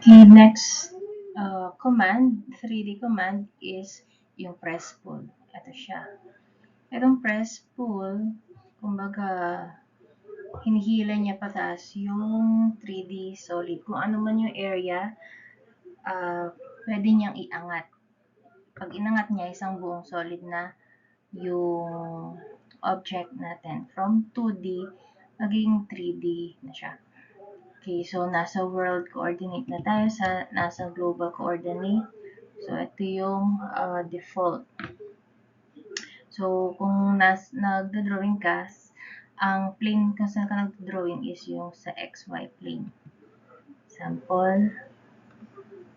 The next command, 3D command is yung press pull. Ito siya. Itong press pull, kumbaga, hinihila niya pataas yung 3D solid. Kung ano man yung area, pwede niyang iangat. Pag inangat niya, isang buong solid na yung object natin. From 2D, maging 3D na siya. Okay, so nasa world coordinate na tayo, nasa global coordinate. So, ito yung default. So, kung nagda-drawing ka, ang plane kung saan ka nagda-drawing is yung sa XY plane. Sample.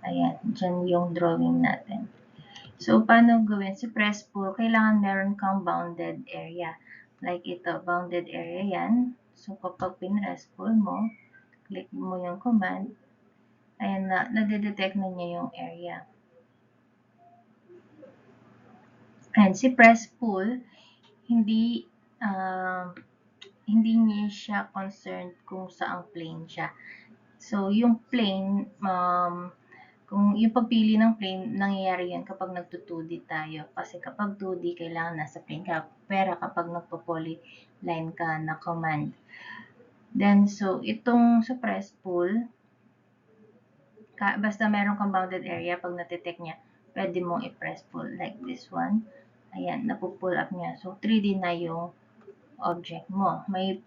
Ayan, dyan yung drawing natin. So, paano gawin? Si press pull, kailangan meron kang bounded area. Like ito, bounded area yan. So, kapag pinress pull mo, click mo yung command, ayan na, nadedetect na niya yung area. And si press pull, hindi niya siya concerned kung saang plane siya. So, yung plane, kung yung pagpili ng plane, nangyayari yan kapag nagto-2D tayo. Kasi kapag 2D, kailangan nasa plane ka. Pero kapag nagpo-polyline ka na command. Then, so, itong sa press pull, basta meron kang bounded area, pag natitect niya, pwede mong i-press pull like this one. Ayan, napupull up niya. So, 3D na yung object mo. May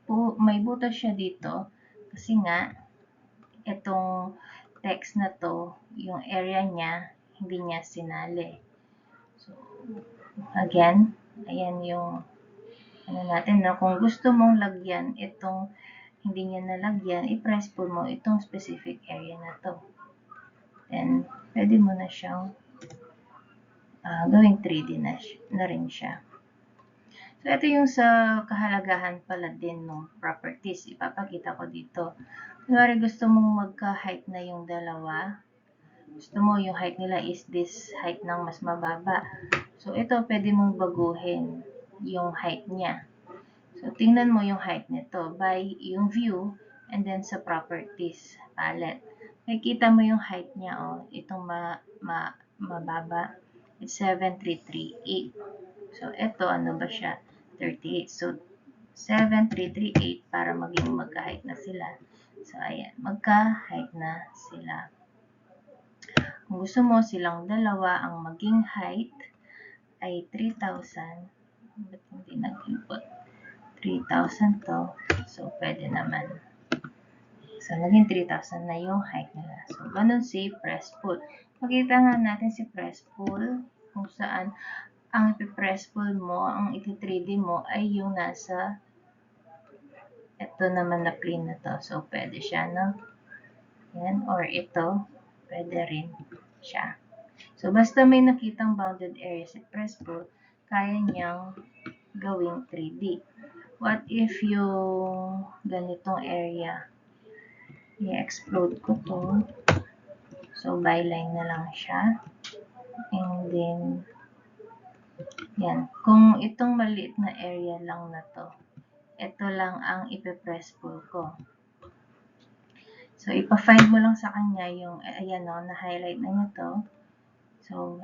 butas siya dito kasi nga, itong text na to, yung area niya, hindi niya sinali. So, again, ayan yung ano natin, no? Kung gusto mong lagyan itong hindi niya nalagyan, i-press pull mo itong specific area na to. Then, pwede mo na siyang gawing 3D na rin siya. So, ito yung sa kahalagahan pala din ng properties. Ipapakita ko dito. Kunwari gusto mong magka-height na yung dalawa. Gusto mo yung height nila is this height ng mas mababa. So, ito pwede mong baguhin yung height niya. So, tingnan mo yung height nito by yung view and then sa properties palette. Makikita mo yung height niya, oh. Itong mababa. It's 7338. So, ito, ano ba siya? 38. So, 7338 para maging magka-height na sila. So, ayan. Magka-height na sila. Kung gusto mo silang dalawa, ang maging height ay 3,000. Ba't hindi nag-input? 3,000 to. So, pwede naman. So, naging 3,000 na yung height nila. So, ganun si press pull. Makita nga natin si press pull kung saan ang ipipress pull mo, ang iti-3D mo ay yung nasa ito naman na plane na to. So, pwede siya, no? Yan. Or ito, pwede rin siya. So, basta may nakitang bounded area si press pull, kaya niyang gawing 3D. What if yung ganitong area, i-explode ko to. So, byline na lang siya. And then, yan. Kung itong maliit na area lang na to, ito lang ang ipipress pull ko. So, ipa-find mo lang sa kanya yung, ayan o, na-highlight na niya to. So,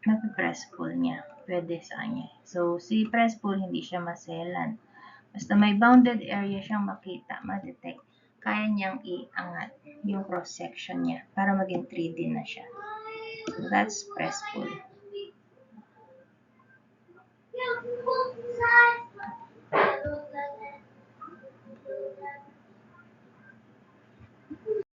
napipress pull niya. Pwede sa kanya. So, si press pull, hindi siya maselan. Basta may bounded area siyang makita, ma-detect, kaya niyang iangat yung cross-section niya para maging 3D na siya. So, that's press pull.